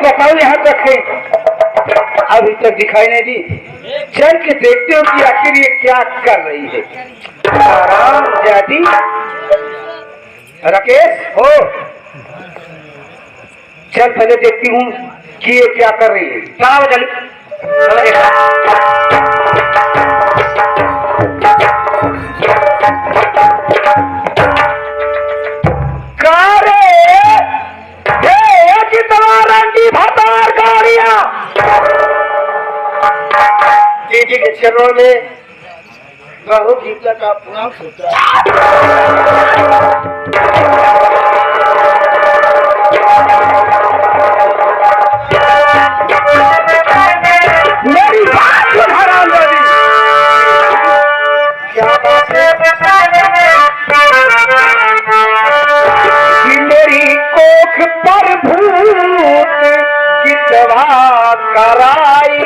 बताओ यहाँ तक है, अभी तक दिखाई नहीं दी। चल के देखते हो कि आखिर ये क्या कर रही है। आराम जाती राकेश हो, चल पहले देखती हूँ कि ये क्या कर रही है। चलो चल दीदी के चरणों में बहुत गीता का प्रणाम होता है। मेरी बात को हराम दीदी, क्या बात है कि मेरी कोख पर भूत गीतवा कराई।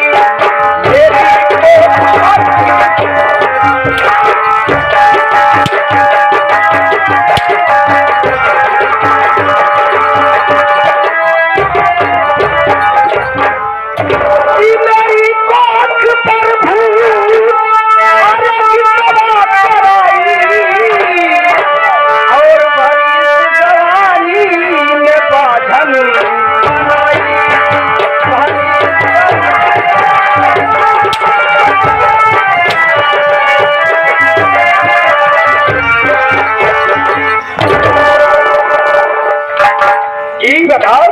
बताओ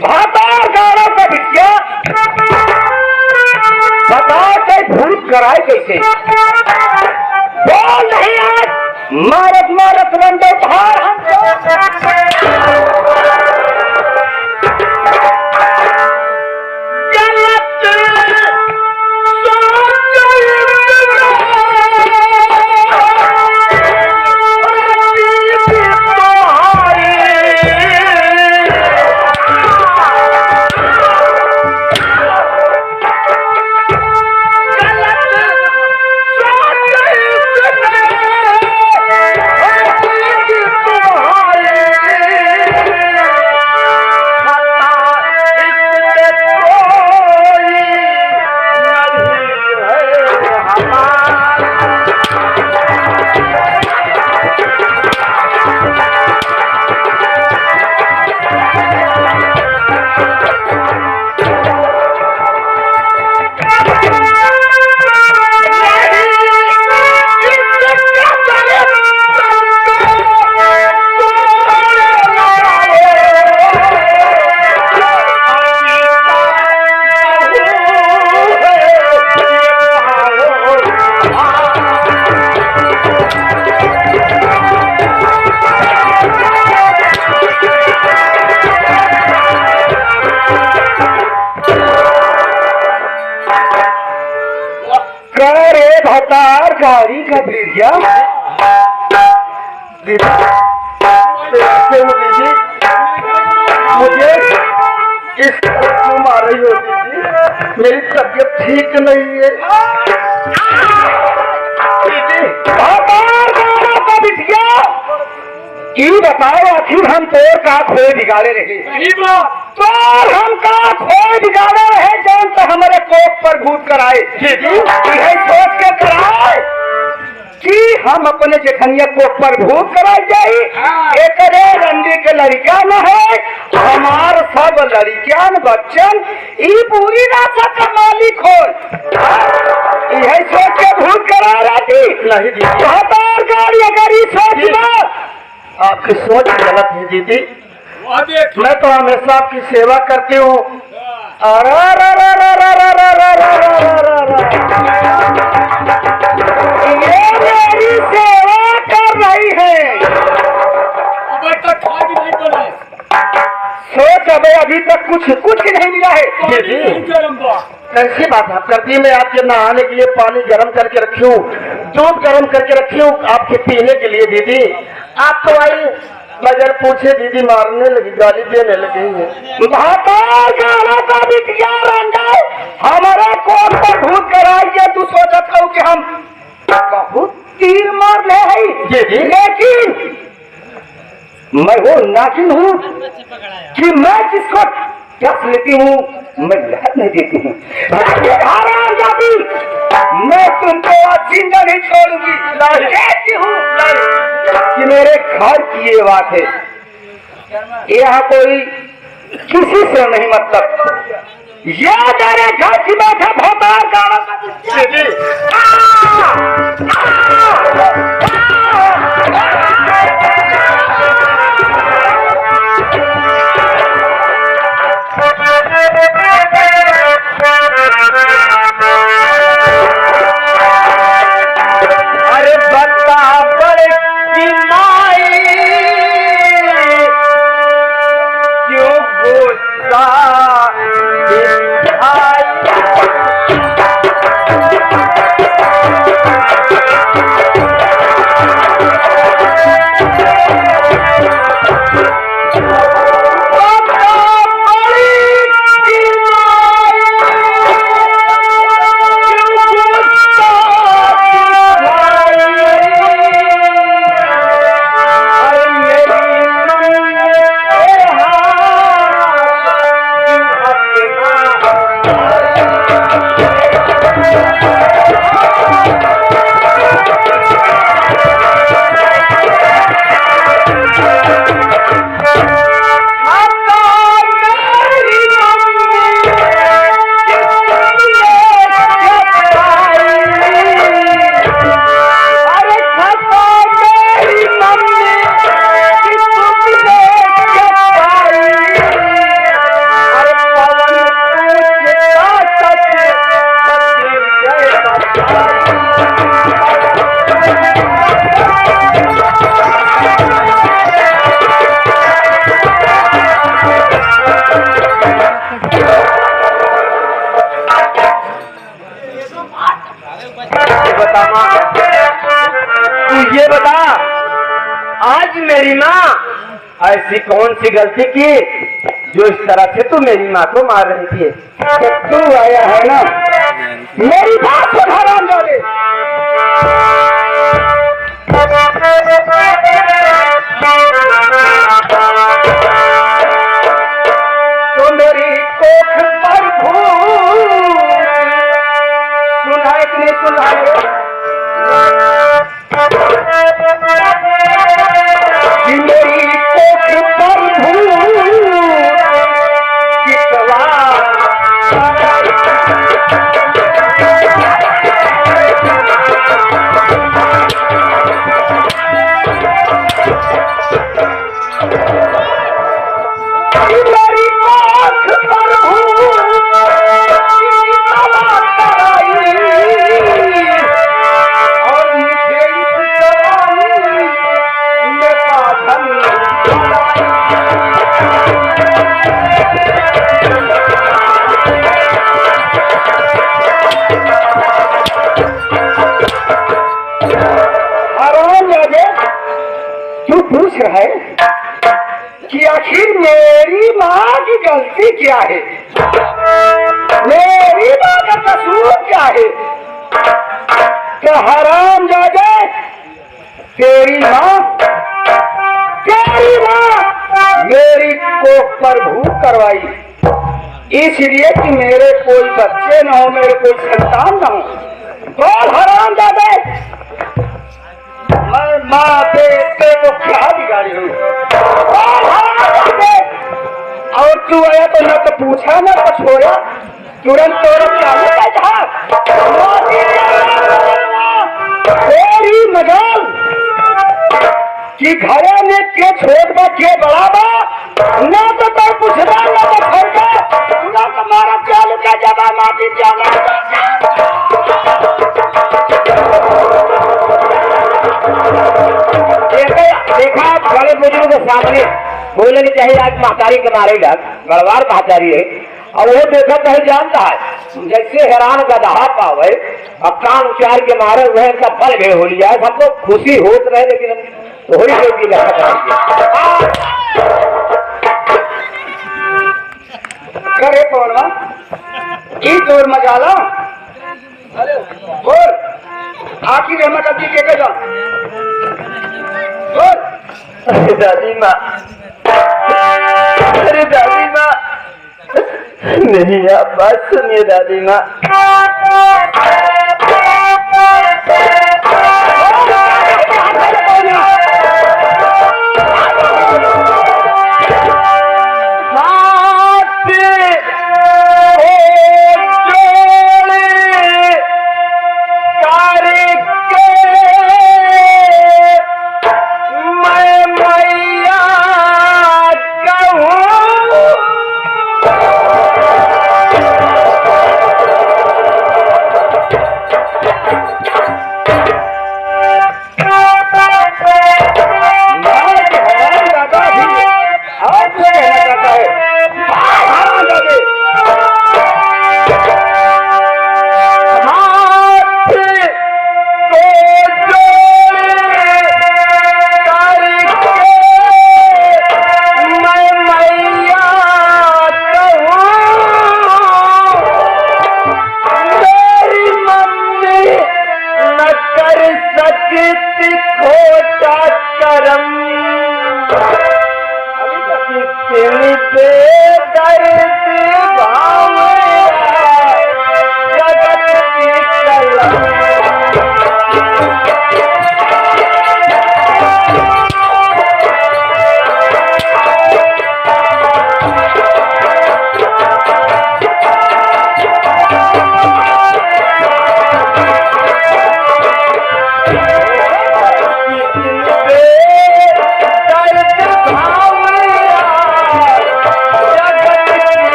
भातार गाड़ों का बिटिया, बताओ कि भूत कराए कैसे? बोल नहीं आज मारत मारत रंडो भार गाड़ी का भेजिया मुझे इस क्यों मार रही हो दीदी? मेरी तबीयत ठीक नहीं है दीदी। की बताओ आखिर हम तोर का खोए बिगाड़े रहे, तोर हम का खोए बिगाड़े रहे जौन तो हमारे कोप पर भूत कराए। यही सोच के कराए कि हम अपने जेठनिया कोप पर भूत कराए जाई। एक रंडी के लड़का न है, हमार सब लड़कियान बच्चन ई पूरी रात का मालिक हो। यही सोच के भूत करा रही नहीं दीदी। गाड़ी अगर ये सोच आपकी सोच गलत है दीदी। मैं तो हमेशा आपकी सेवा करती हूँ। ये मेरी सेवा कर रही है। सोच अभी तक कुछ नहीं मिला है दीदी। कैसी बात आप करती है? मैं आपके नहाने के लिए पानी गर्म करके रखी हूँ, दूध गर्म करके रखी हूँ आपके पीने के लिए दीदी। आप तो आई मगर पूछे दीदी मारने लगी, गाली देने लगी है। हमारा कौन पर भूत कराई? तू सोचत हो कि हम बहुत तीर मार ले है, लेकिन मैं वो नागिन हूँ कि मैं जिसको टच लेती हूँ मैं लहर नहीं देती हूँ। मैं तुमको आज जिंदा नहीं छोड़ूंगी। कहती हूँ कि मेरे घर की ये बात है, यहाँ कोई किसी से नहीं मतलब। ये मेरे घर की बात है। भोपाल गाँव अरे बता बड़े की माई क्यों गुस्सा ये बता, आज मेरी माँ ऐसी कौन सी गलती की जो इस तरह से तू मेरी माँ को मार रही थी? तू आया है ना, मेरी बात को हराम दे। तो मेरी कोख पर सुनाए कि नहीं सुनाए कि मेरी कोख पर पूछ रहा है कि आखिर मेरी माँ की गलती क्या है, मेरी माँ का कसूर क्या है? तो हराम जादे तेरी माँ मेरी कोख पर भूख करवाई इसलिए कि मेरे कोई बच्चे न हो, मेरे कोई संतान न हो। बोल हराम जादे, मैं माँ बेटे को क्या बिगाड़ी हूँ? और तू आया तो न तो पूछा न तो छोड़ा, तुरंत तेरी मजाल कि घरे में के छोट बा के बड़ा बा, न तो कोई पूछना न तो छोड़ता, तुरंत तुम्हारा चालू का जबा माफी देखा बड़े बुजुर्ग के सामने बोलने की चाहिए। आज महतारी के मारेगा, गड़वार महतारी है और वो देखा कहीं जानता है जैसे हैरान गधा पावे अब कान उचार के मारे हुए इनका फल भी हो लिया। सबको खुशी होत रहे लेकिन थोड़ी देर की करे कौन की तोर मजाला बोल आखिर हम गलती के बोल अरे दादी माँ, अरे दादी माँ, नहीं आप बात सुनिए दादी माँ।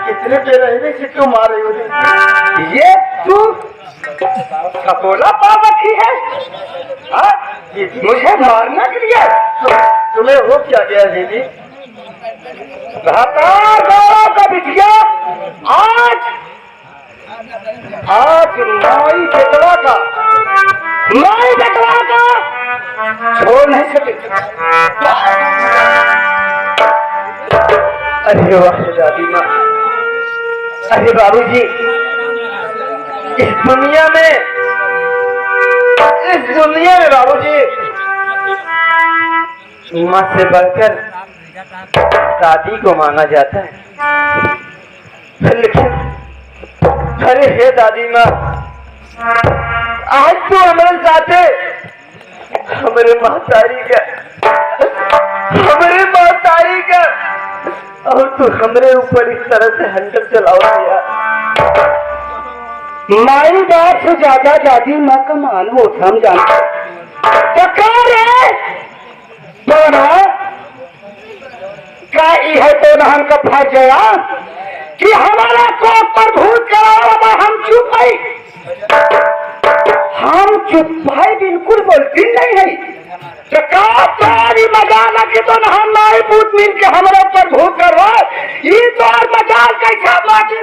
कितने बेरहमी से क्यों मार रही हो? ये तू खपोला पा रखी है? मुझे मारने के लिए? तुम्हें हो क्या गया दीदी? का बिटिया आज नाई बेटवा का छोड़ नहीं सके। अरे वाह दादी माँ, अरे बाबूजी, इस दुनिया में बाबूजी माँ से बढ़कर दादी को माना जाता है। लेकिन अरे हे दादी माँ, आज तो हमारे साथे हमारे महतारी का और तू हमरे ऊपर इस तरह से हंटर चलाओ दिया। माई बाप से ज्यादा दादी माँ का मान हो हम जानते क्या है तो नाम का फर्ज गया कि हमारा कोप पर भूत करा हम चुप भाई बिल्कुल बोलती नहीं है। मजाल के तो हम नाई भूत मिल के हमारे ऊपर भूत करवा ये तो और मजाल कैसा बाकी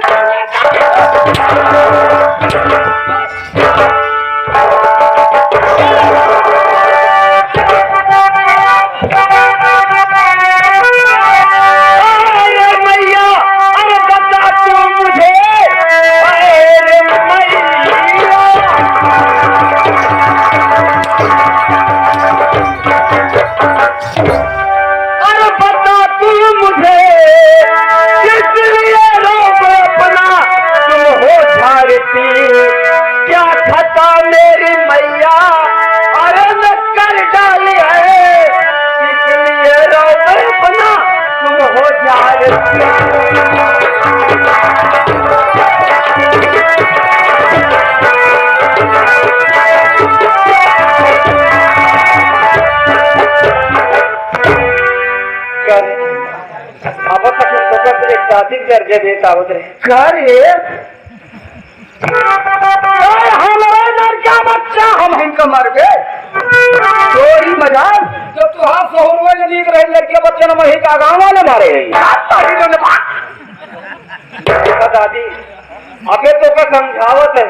क्या खता मेरी मैया अरे न कर डाली है, इसलिए रो अपना तुम हो अब तक तो एक शादी करके देता उधर कर हमारा लड़का बच्चा हम हमको मर गए चोरी मजाक जब तू हाथ सहुरवा में लीक रहे लड़के बच्चे न वही का गाँव वाले मारे दादी अबे तो का समझावत है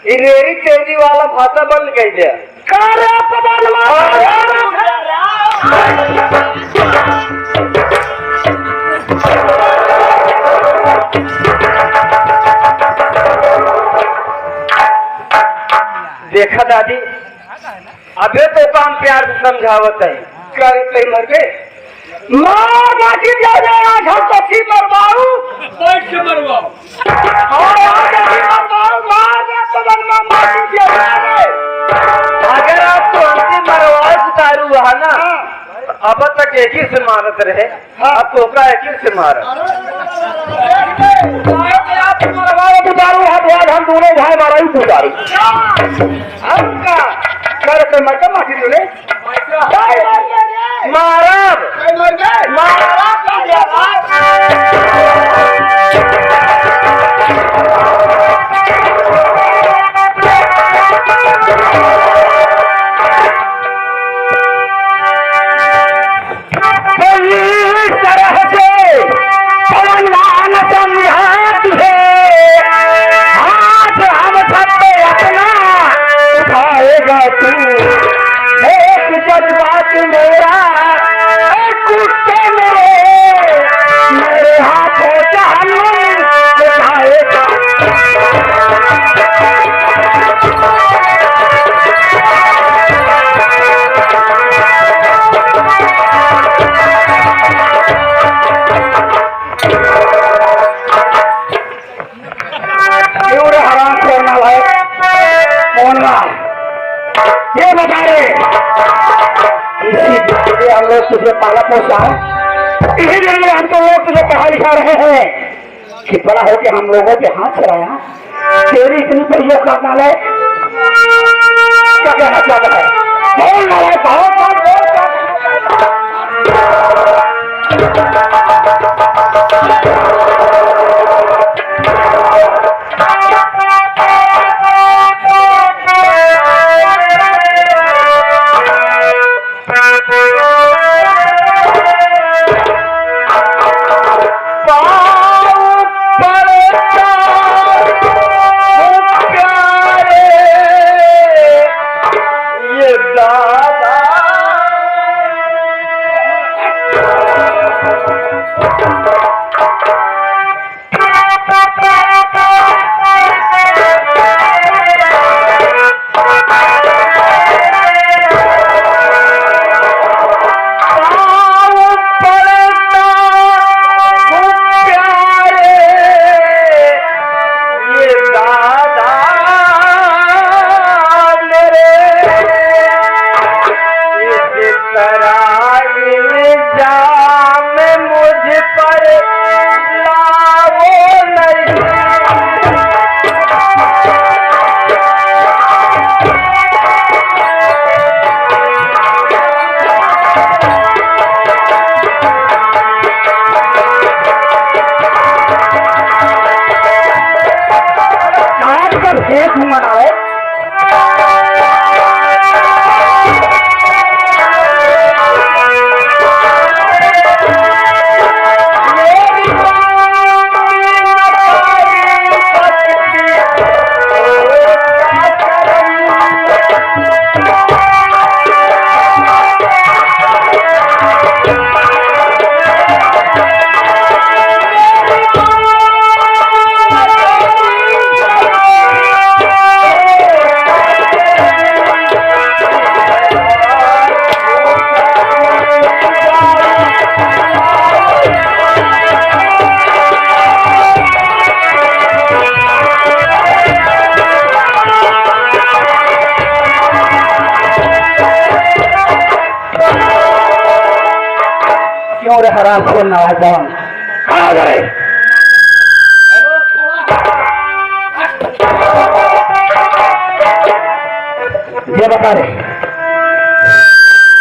ये रेरी तेजी वाला भाषा बंद कह दिया देखा दादी अबे तो काम प्यार से समझावत है करे ते मर गए मार माटी जा जाए घर तो की मरवाऊ बैठ के मरवाओ और आगे मरवाओ मार तो बनवा माटी जा जाए अगर आप तो हमसे मरवाए तारू है ना अब तक एक ही से मारत रहे अब तो का एक ही से मारा आप मरवाओ तो दारू हाथ हम दोनों भाई मारा ही तो दारू हमका कर पे मत माटी ले महाराज जज्बात मेरा कुत्ते मेरे हाथों जहन्नम दिखाएगा क्यों रे हराम करना भाई कौन ये बता रहे इसी हम लोग तुझे पाला पोसा इसी दिन में हम तो लोग तुझे पढ़ा लिखा रहे हैं कि बड़ा हो के हम लोगों के हाथ चलाया तेरी इतनी परियोग करना है क्या कहना चाहता है बोल रहा है बहुत एक मना है क्यों रे हराम खोल नौजवान कहाँ गए ये बता रहे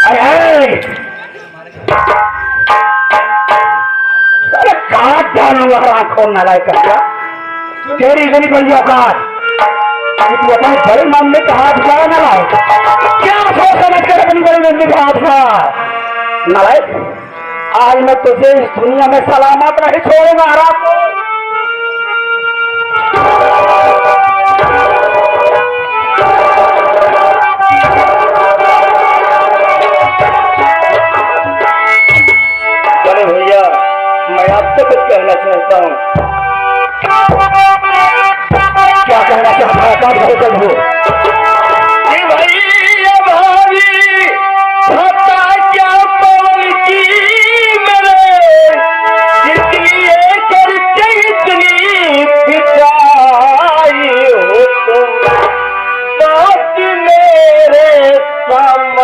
अरे लूंगा हराम खोर नालायक कर दिया तेरी इतनी बड़ी औकात तू अपने बड़े मामले का हाथ उठाया नालायक क्या सोच समझ कर अपनी बड़ी मामले का हाथ उठा नालायक आज मैं तुझे इस दुनिया में सलामत नहीं छोड़ूंगा हराम को भैया मैं आपसे कुछ कहना चाहता हूँ। क्या कहना चाहता है हो कि भैया भाभी भत्ता क्या पवन की मेरे जितनी करते इतनी पिटाई हो तुम बात मेरे समझ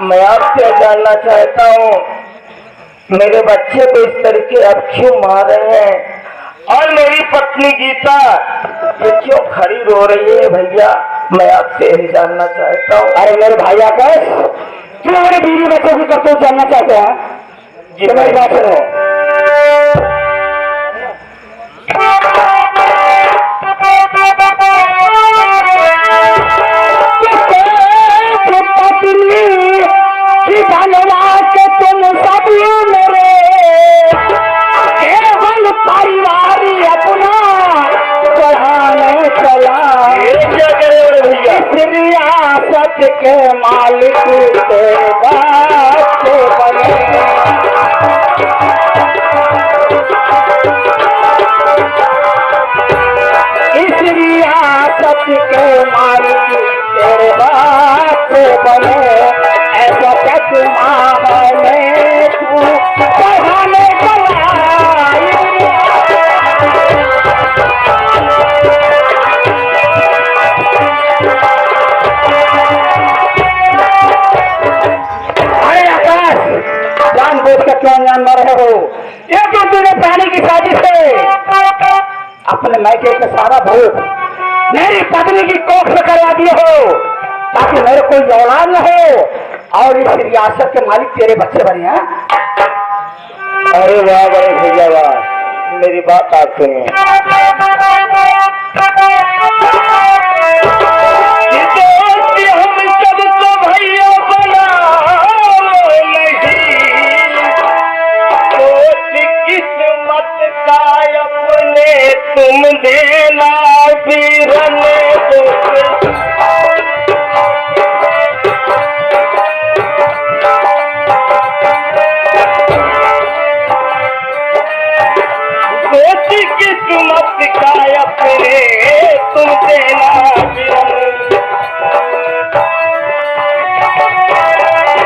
मैं आपसे जानना चाहता हूँ मेरे बच्चे को इस तरीके अब क्यों मार रहे हैं और मेरी पत्नी गीता ये क्यों खड़ी रो रही है भैया मैं आपसे यही जानना चाहता हूँ। अरे मेरे भाई आकाश तू मेरे बीवी बच्चों की करतूत जानना चाहते हैं जी मेरी बात सुनो के तुम सभी मेरे केवल परिवार अपना बढ़ाने चला रियासत के मालिक बने इस रियासत के मालिक तेरे बाप बने ऐसा में तू बढ़ाने अरे आकाश जानबूझ कर क्यों जान न रहे हो ये तो तूने प्राणी की साजिश से अपने मैके का सारा भूख मेरी पत्नी की कोख में करवा दिए हो ताकि मेरे कोई औलाद न हो और इस रियासत के मालिक तेरे बच्चे बने हैं। अरे वाह बड़े भैया वाह मेरी बात आप सुनिए हम सबको भैया बना नहीं किस्मत का अपने तुम देना भी रहने दो किस्मत का अपने तुम देना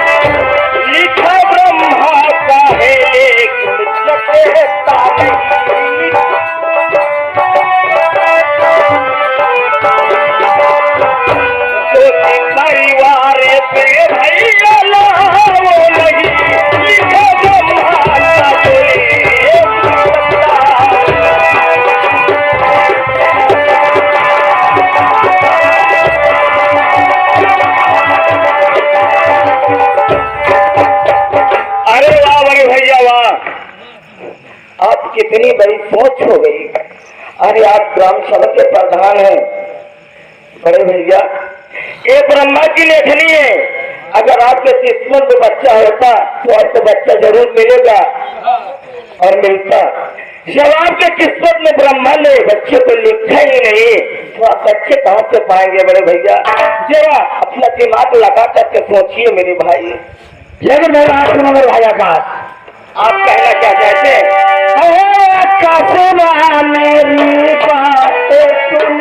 लिखा ब्रह्मा का है लेकिन सत्ता नहीं परिवार पे भैया वो नहीं लिखा ब्रह्मा का आप कितनी बड़ी सोच हो गई। अरे आप ग्राम सभा के प्रधान हैं बड़े भैया ये ब्रह्मा की लेखनी है अगर आपके किस्मत में बच्चा होता तो आपको बच्चा जरूर मिलेगा और मिलता जब आपके किस्मत में ब्रह्मा ने बच्चे को लिखा ही नहीं तो आप बच्चे कहाँ से पाएंगे बड़े भैया जरा अपना दिमाग लगा करके सोचिए मेरे भाई। लेकिन मेरा सुनो मेरे भाई आकाश आप कहना क्या चाहते हैं? मेरी बातें सुन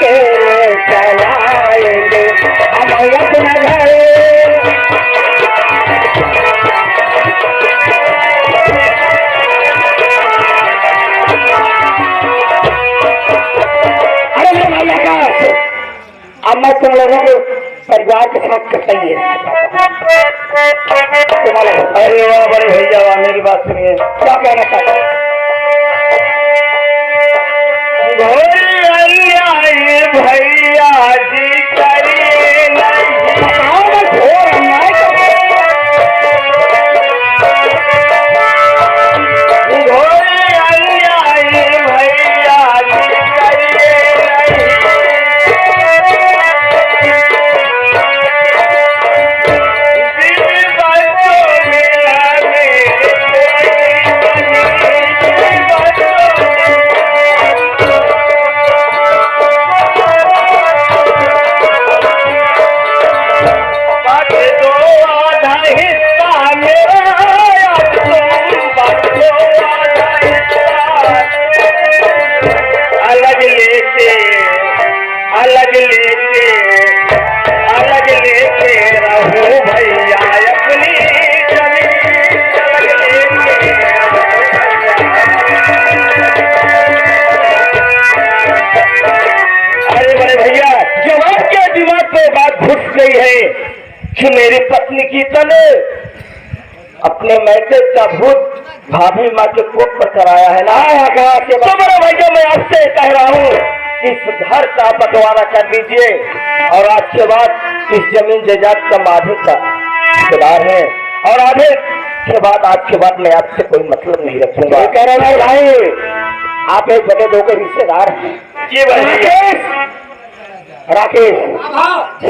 अकेले चलाएंगे हम अपना घर। अरे मेरे भैया का अब मैं तुम लोगों को परिवार के साथ करता ही रहना चाहता हूँ। अरे वाह बड़े भैया वाह, मेरी बात सुनिए, क्या कहना चाहता हूँ? भैया जी करिए घोर अन्याय भैया जी करिए अलग लेते रहो भैया अपनी अरे बड़े भैया जवाब के दिमाग पे बात घुस गई है कि मेरी पत्नी की तने अपने मैके का भूत भाभी माँ के कोप पर कराया है ना। तो बड़े भैया मैं आपसे कह रहा हूँ इस घर का बंटवारा कर दीजिए और आज के बाद इस जमीन जायदाद का माधे का हिस्सेदार है और आधे के बाद आज के बाद मैं आपसे कोई मतलब नहीं रखूंगा। कह रहा है भाई आप एक जगह दो के हिस्सेदार हैं। जी राकेश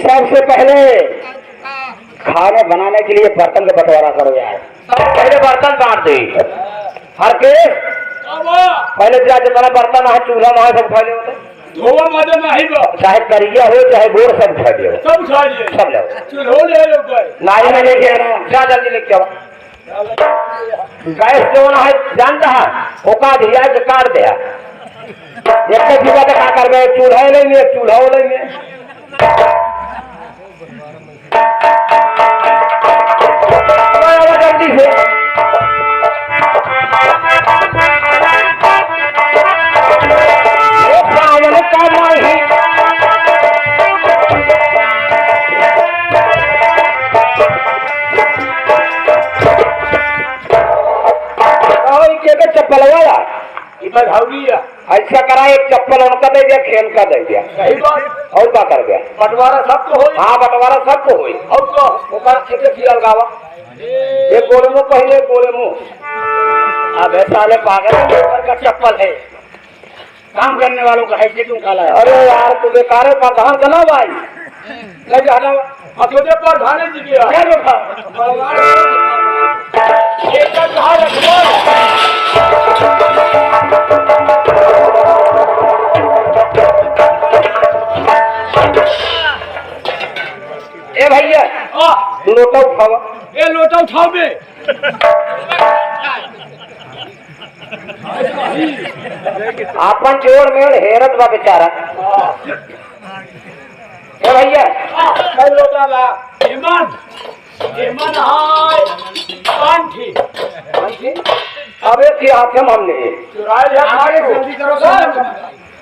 सबसे पहले खाना बनाने के लिए बर्तन का बंटवारा करो यार। सब पहले बर्तन बांट दे। हर केस पहले जितना बर्तन है चूल्हा वहां सब खा लियो धोवा मजा नहीं बा, चाहे करिया हो चाहे गोड़ सब खा लियो, सब खा लिए, सब ले चूल्हो ले लो भाई। नाई में लेके आना, जा जल्दी लेके आओ। गैस जो है जानता है ओका दिया के काट दिया एक जीवा का कर गए चूल्हा लेंगे चूल्हा लेंगे जल्दी से चप्पल वाला ऐसा करा एक चप्पल उनका दे दिया खेल का दे दिया और क्या कर गया बंटवारा सबको हो। हाँ बंटवारा सबको हुई और खियाल गावा एक गोले मुँह पहले गोले मुँह अब साले पागल का चप्पल है काम करने वालों का ऐसे क्यों काला है। अरे यार तू बेकार है प्रधान का ना भाई नहीं जाना तुझे प्रधान जी गया ए भैया लोटा उठावा ये लोटा उठाओ बे आपन जोड़ में हेरत बा बेचारा। ए भैया कल लोटा ला ईमान ईमान हाय पांठी अबे की हाथ हम हमने चुराए ले हमारे जल्दी करो सर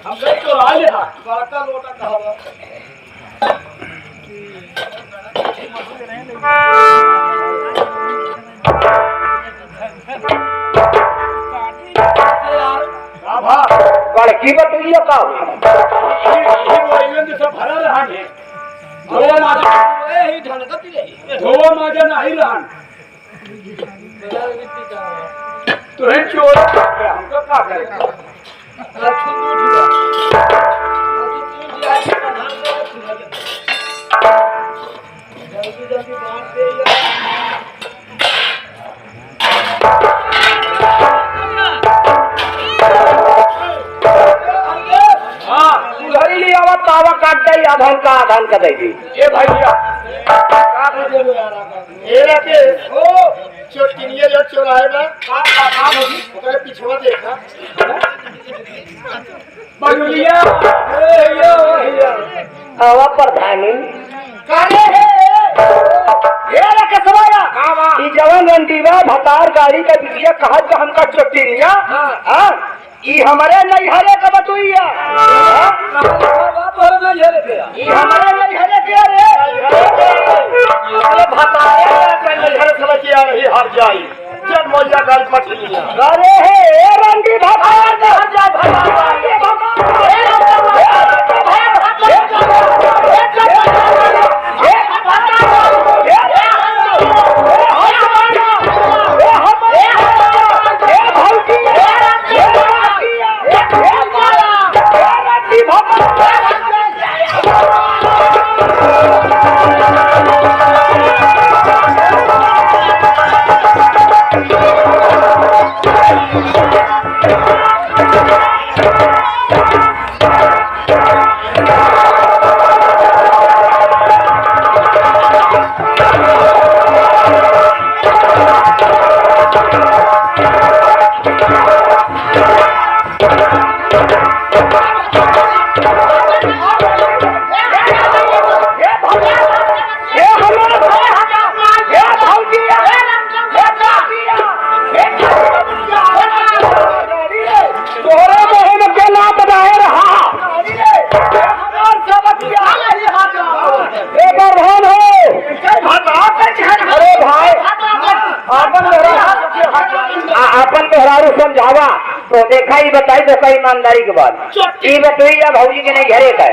हम लोग चुराए ले बड़का लोटा कहां लड़की बतैया का सब भरा रहा है धोवा माजा नहीं रहा तो है चोर हमको क्या करेगा जल्दी बांट दे तावा काट दे आधान का देगी। ये भैया ये रखे ओ चोटकिनिया जो चुराएगा काम होगी ओकरे पिछवा देखा बजुलिया ए यो हवा प्रधानी जवन रंडीवा भतार गाड़ी का बिटिया कहा का हमका चोटिनिया ई हमारे नैहरे का बतुइया ई हमारे नैहरे के रे नैहरे समझ आ रही हर जाई जब मोया गाल मछलियां अरे हे रंडी भतार अपन मेहरारू समझावा तो देखा ही बताई तो कई ईमानदारी के बाद ये बतइया भौजी के नहीं घरे का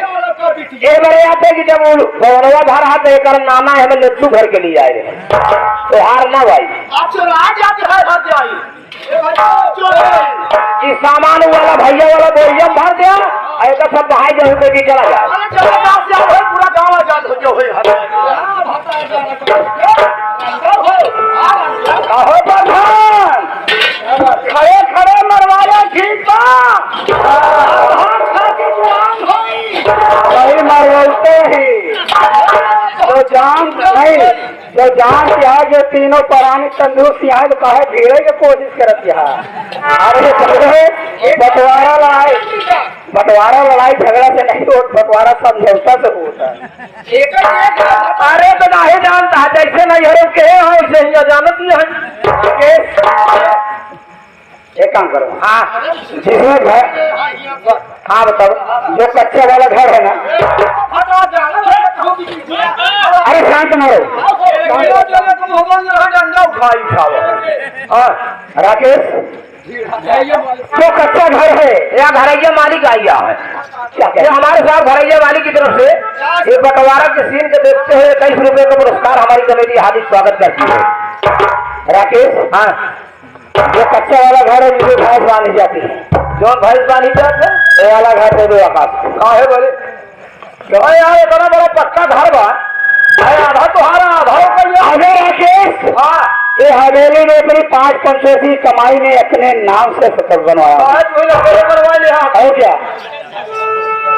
ये बड़े आते कि जब भवनवा भर हाथ एक नामा है हमें लड्डू घर के लिए आए तो हार ना भाई ये सामान वाला भैया वाला बोरिया भर दिया ऐसा सब भाई जो भी चला जाए पूरा गाँव आजाद हो कहो प्रधान खड़े खड़े मरवाया ठीक नहीं मरवाते ही तो जान नहीं जो जान क्या जो तीनों पुरानी तंदुरुस्त यहाँ तो कहे भीड़े की कोशिश करती है अरे बंटवारा लड़ाई झगड़ा से नहीं होता बंटवारा समझौता से होता है अरे तो नहीं जानता जैसे नहीं हरे के ऐसे ही जानत नहीं है एक काम करो हाँ जिसमें घर हाँ बताओ जो कच्चे वाला घर है ना अरे शांत न रहो राकेश जो कच्चा घर है या घरैया मालिक आइया है ये हमारे साथ घरैया मालिक की तरफ से ये बंटवारा के सीन के देखते हुए 21 रुपए का पुरस्कार हमारी कमेटी हार्दिक स्वागत करती है राकेश हाँ जो कच्चा वाला घर है जिसे भैंस बांधी जाती है जो भैंस बांधी जाते ये वाला घर दे दो आकाश कहा है बोले यार इतना बड़ा पक्का घर बा आधा तुम्हारा आधा राकेश हाँ ये हवेली ने अपनी 5 पंचों की कमाई में अपने नाम से सफल बनवाया और क्या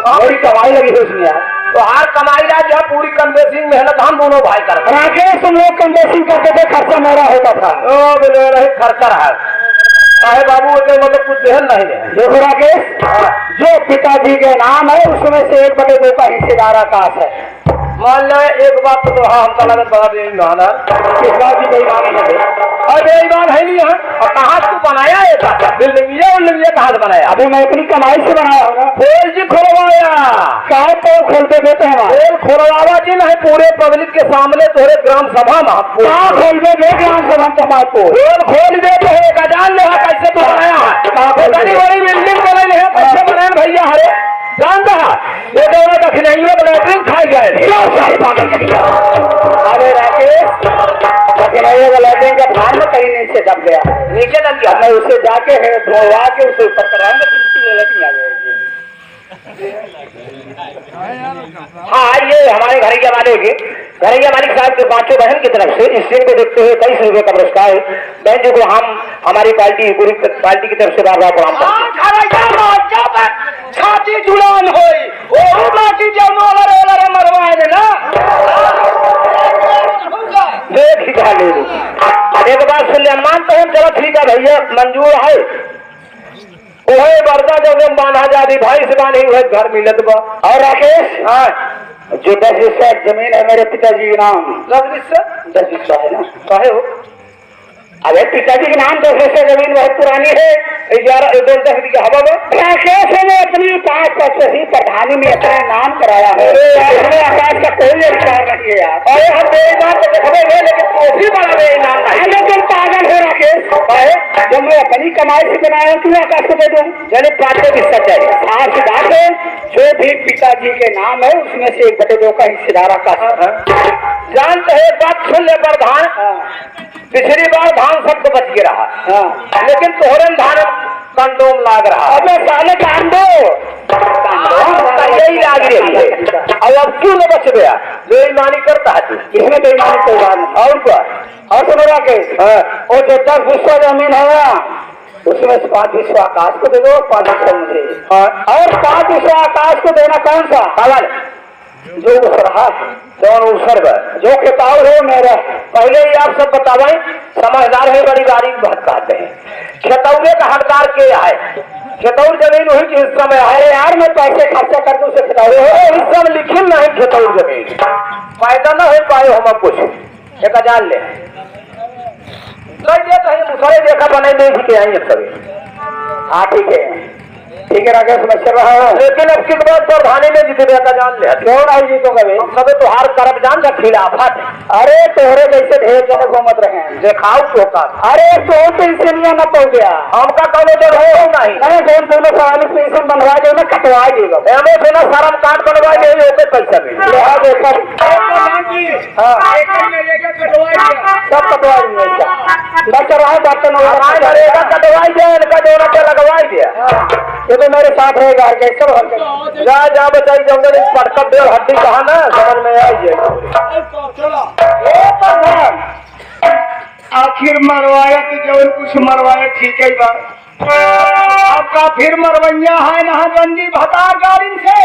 बड़ी कमाई लगी है उसमें यार तो हर कमाई ला जो है पूरी कन्वेसिंग मेहनत हम दोनों भाई करते राकेश तुम लोग कन्वेसिंग करते थे खर्चा मेरा होता था ओ बिल्कुल खर्चा रहा है बाबू मतलब कुछ देहन नहीं है देखो राकेश जो पिताजी के नाम है उसमें से 1/2 का हिस्सेदार आकाश है मान लो एक बात तो हाँ हम तला बता बेईमान इस बात की बेईमान है और बेईमान है नहीं है और कहाँ तू बनाया है बिल्डिंग कहाँ से बनाया अभी मैं अपनी कमाई से बनाया होगा खोल जी खोलवाया कहा तो खोलते देते हैं खोल खोलवावा जी नहीं पूरे पब्लिक के सामने तोरे ग्राम सभा में कहाँ खोल दे ग्राम सभा कमा को खोल देते है जान लो कैसे तो बनाया है बड़ी बड़ी बिल्डिंग बनाई है कैसे बनाए भैया हरे जानता ये दोनों दक्षिणाइयों लैट्रिन खाए गए अरे राकेश दक्षिणाइयों का लैट्रिन का धान में कहीं नीचे दब गया नीचे दब गया मैं उसे जाके है धोवा के उसे ऊपर कराऊंगा आ जाएगी हाँ ये हमारे घरैया मालिक साहब के 5 बहन की तरफ से इस सीन को देखते हुए 23 रुपए का पुरस्कार बहन जी को हम हमारी पार्टी पूरी पार्टी की तरफ से बार बार प्रणाम करते हैं छाती जुड़ान होई ओ माटी जनो वाला मरवाए ना देख ही खा ले एक बार सुन ले मानते हैं चलो ठीक है भैया मंजूर है ओहे बरदा जब बांधा जाती भाई से बांधी हुए घर मिलत बा और राकेश हाँ जो 10 हिस्सा जमीन है मेरे पिताजी के नाम। 10 हिस्सा 10 हिस्सा है ना? काहे हो? अरे पिताजी के नाम 10 हिस्सा जमीन बहुत पुरानी है। 11 10 की हवा में राकेश ने अपनी 5 वर्षीय प्रधानी में अपना नाम कराया है। इसमें आकाश का कोई अधिकार नहीं है यार। अरे हम बेईमान तो देखबे है, लेकिन तो भी बड़ा बेईमान नहीं। लेकिन पागल है राकेश। जब मैं अपनी कमाई से बनाया क्यों आकाश को दे दूं? यानी 5 हिस्सा चाहिए। साफ बात है, जो भी पिताजी के नाम है उसमें से 1/2 का हिस्सेदार आकाश। जानते हैं बात सुन ले प्रधान, पिछली बार धान सबको बच के रहा, लेकिन तोहरे धान कंडोम लाग रहा। अबे साले कांडो यही लाग रही है। अब क्यों न बच गया? बेईमानी करता है तू। इसमें बेईमानी कोई बात नहीं। और क्या? और सुनो राकेश, वो जो 10 हिस्सा जमीन है ना, उसमें से 5 हिस्सा आकाश को दे दो, 5 हिस्सा मुझे। और 5 हिस्सा आकाश को देना कौन सा? सवाल जो उसरहा कौन उसर जो खिताब है मेरा। पहले ही आप सब बतावाई, समझदार है, बड़ी बारीक बात कहते हैं। खेतौरे का हकदार के आए? खेतौर जमीन वही के हिस्सा में आए। अरे यार मैं पैसे खर्चा कर दूं से खिताब हिस्सा में लिखिल नहीं खेतौर जमीन। फायदा न हो पाए हम कुछ एक जान ले मुसरे देखा बनाई नहीं के आई सभी। हाँ ठीक है राकेश, मैं चल रहा हूँ। लेकिन अब किस बात प्रधानी में जीते का जान ले क्यों नहीं जीतो कभी? सब तो हार करब जान का खिलाफत। अरे तोहरे जैसे ढेर जने घूमत रहे हैं। देखाओ तो का। अरे तो पेंशनिया न पहुंच गया। हमका कौन डर हो नहीं। नहीं दोनों सवाल पेंशन बनवा दे, मैं कटवा देगा। एमे से ना शर्म काट बनवा दे, ओके पैसा भी लिहाज सब सब कटवा देंगे। बच रहा है बर्तन का कटवाई दे, इनका दोनों पे लगवाई दे। ये तो मेरे साथ रहेगा। कैसे जा बचाई जंगल पटका दे हड्डी कहा ना समझ में आई जाए। आखिर मरवाया तो जवन कुछ मरवाया ठीक है बात। आपका फिर मरवैया है ना गंजी भता गाड़ी से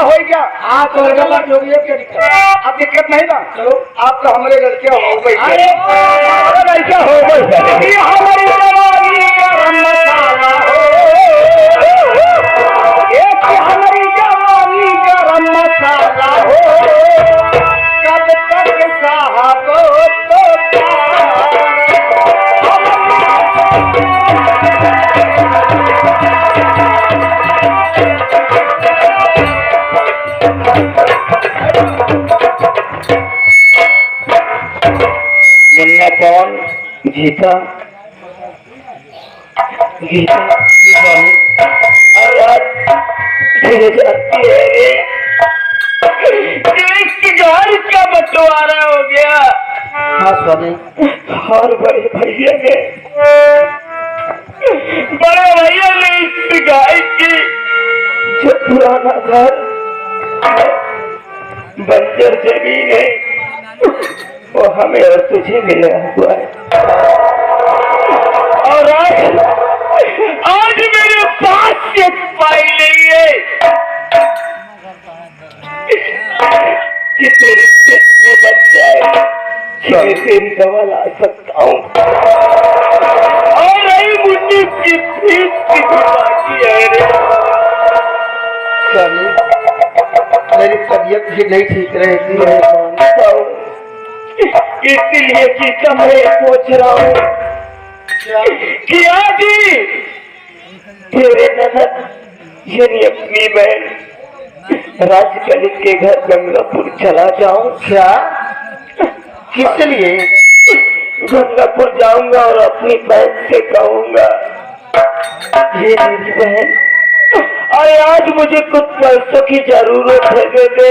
हो गया। अब दिक्कत नहीं ना। चलो आप तो हमारे लड़के हो गई। लड़का हो गई हमारी जवानी गरम मसाला हो, हमारी जवानी गरम मसाला हो, कब तक साहब तो मुन्ना कौन गीता गीता जाती है घर का बंटवारा हो गया। हाँ स्वामी। और बड़े भैया ने इस गाय की जो पुराना घर बंजर जमीन है वो हमें और तुझे मिला हुआ है। और आज मेरे पास से पाई नहीं है कि तेरे पेट में बच जाए कि मैं तेरी दवा ला सकता हूँ। और नहीं मुझे की फीस की बाकी है रे। स्वामी मेरी तबीयत भी नहीं ठीक रहती है, मानता हूँ। इसलिए कि मैं सोच रहा हूँ कि आज ही तेरे ननद यानी अपनी बहन राजकलित के घर गंगापुर चला जाऊं। क्या? किस लिए? गंगापुर जाऊंगा और अपनी बहन से कहूंगा, ये मेरी बहन, अरे आज मुझे कुछ पैसों की जरूरत है, दे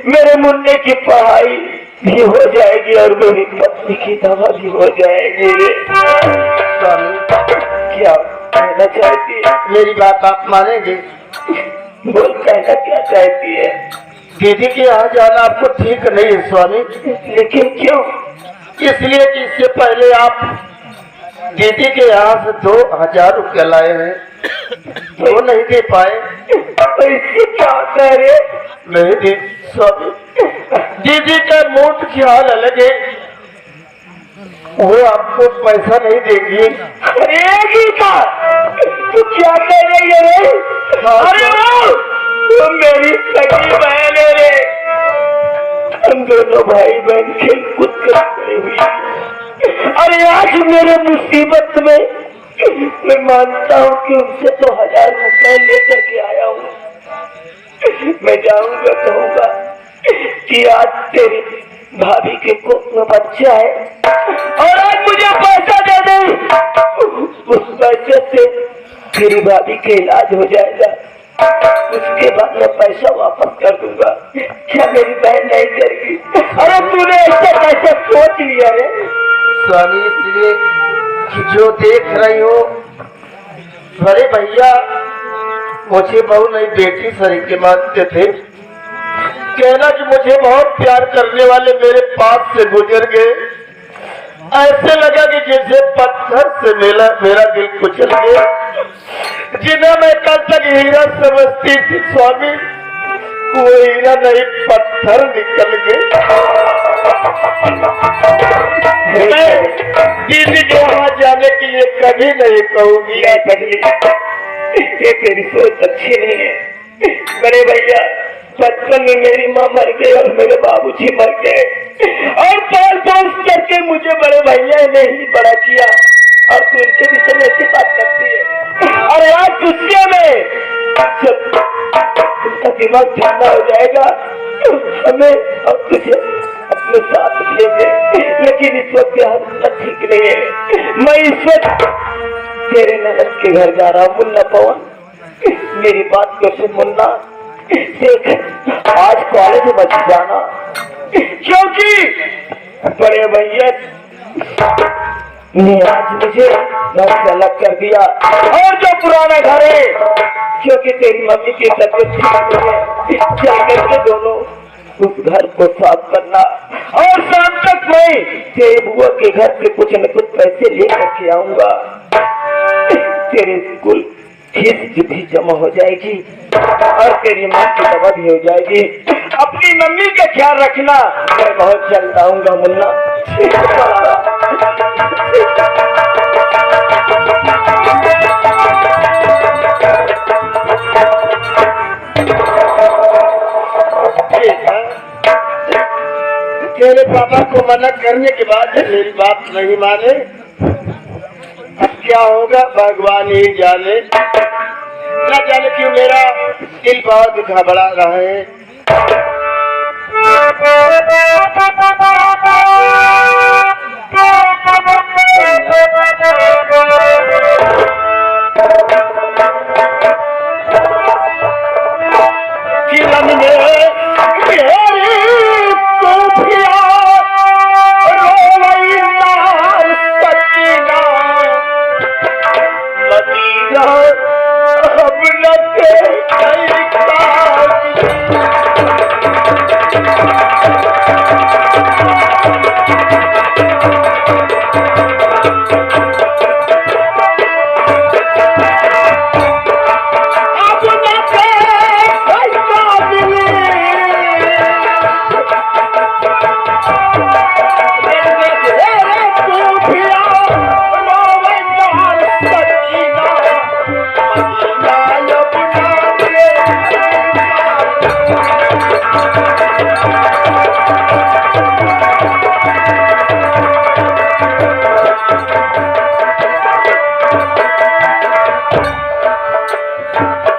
मेरे मुन्ने की पढ़ाई भी हो जाएगी और मेरी पत्नी की दवा भी हो जाएगी। स्वामी क्या कहना चाहती है? मेरी बात आप मानेंगे? बोल कहना क्या चाहती है? दीदी के यहाँ जाना आपको ठीक नहीं है स्वामी। लेकिन क्यों? इसलिए कि इससे पहले आप दीदी के यहाँ से 2000 रुपया लाए हैं, वो नहीं दे पाए। इससे क्या कह रहे? नहीं दे स्वामी, दीदी का मूड ख्याल अलग है वो आपको पैसा नहीं देगी। अरे गीता, तू क्या कह रही है रे? अरे वो तुम मेरी सगी बहन है रे। हम दोनों भाई बहन खेल कूद कर खड़े हुई। अरे आज मेरे मुसीबत में मैं मानता हूँ कि उनसे तो 1000 रुपए लेकर के आया हूँ। मैं जाऊंगा कहूंगा कि आज तेरी भाभी के कोख में बच्चा है और आज मुझे पैसा दे दे। उस पैसे से तेरी भाभी का इलाज हो जाएगा, उसके बाद मैं पैसा वापस कर दूंगा। क्या मेरी बहन नहीं करेगी? अरे तूने ऐसा कैसे सोच लिया रे? स्वामी, इसलिए कि जो देख रही हो, अरे भैया मुझे बहू नहीं बेटी सरीके मानते थे। कहना कि मुझे बहुत प्यार करने वाले मेरे पास से गुजर गए। ऐसे लगा कि जैसे पत्थर से मेरा दिल कुचल गया। जिन्हें मैं कल तक हीरा समझती थी स्वामी, वो हीरा नहीं पत्थर निकल गए। मैं दीदी के वहां जाने के लिए कभी नहीं कहूंगी। ये तेरी सोच अच्छी नहीं है। बड़े भैया, बचपन में मेरी माँ मर गई और मेरे बाबूजी मर गए और पाल पोस करके मुझे बड़े भैया ने ही बड़ा किया और तू उनके विषय में ऐसी बात करती है। अरे आज गुस्से में जब उनका दिमाग ठंडा हो जाएगा हमें और तुझे अपने साथ लेंगे, लेकिन इस वक्त हालत ठीक नहीं है। मैं इस वक्त तेरे ननद के घर जा रहा हूँ। मुन्ना पवन, मेरी बात को सुन मुन्ना। देख, आज कॉलेज मत जाना क्योंकि बड़े भैया ने आज मुझे घर से अलग कर दिया और जो पुराना घर है, क्योंकि तेरी मम्मी की तबीयत ठीक नहीं है, जाकर के दोनों उस घर को साफ करना और शाम तक मैं तेरे बुआ के घर से कुछ न कुछ पैसे लेकर के आऊंगा। तेरे स्कूल फीस भी जमा हो जाएगी और तेरी माँ की दवा भी हो जाएगी। अपनी मम्मी का ख्याल रखना। मैं बहुत जल्द आऊंगा मुन्ना। तेरे पापा को मना करने के बाद मेरी बात नहीं माने, अब क्या होगा भगवान ही जाने। न जाने क्यों मेरा दिल बहुत घबरा रहा है।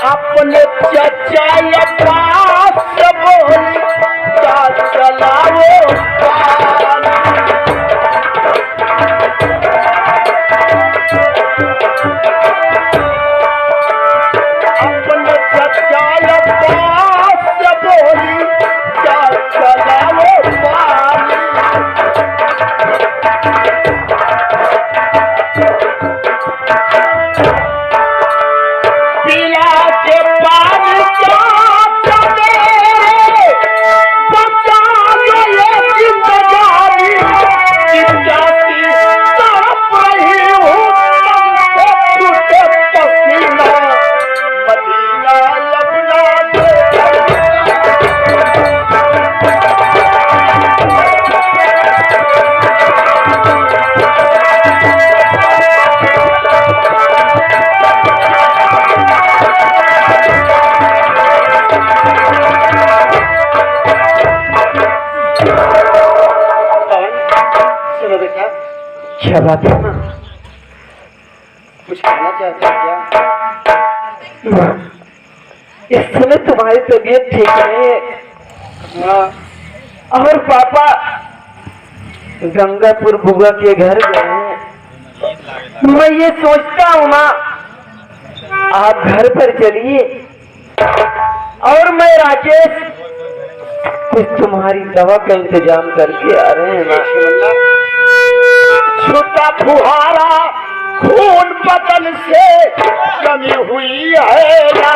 अपने चचा या पास बोल चलाओ अपने चचा या पास बोली चलाओ पिला के पानी बचा गए जिंदगानी तड़प रही हूँ छूटे पसीना मदीना लबना क्या बात है माँ? कुछ कहना चाहते हैं क्या? माँ, इस समय तुम्हारी तबीयत ठीक नहीं है। हाँ। और पापा गंगापुर बुआ के घर गए हैं। मैं ये सोचता हूँ माँ, आप घर पर चलिए और मैं राकेश कुछ तुम्हारी दवा का इंतजाम करके आ रहे हैं माँ। छोटा फुहारा खून बदन से कमी हुई है ना।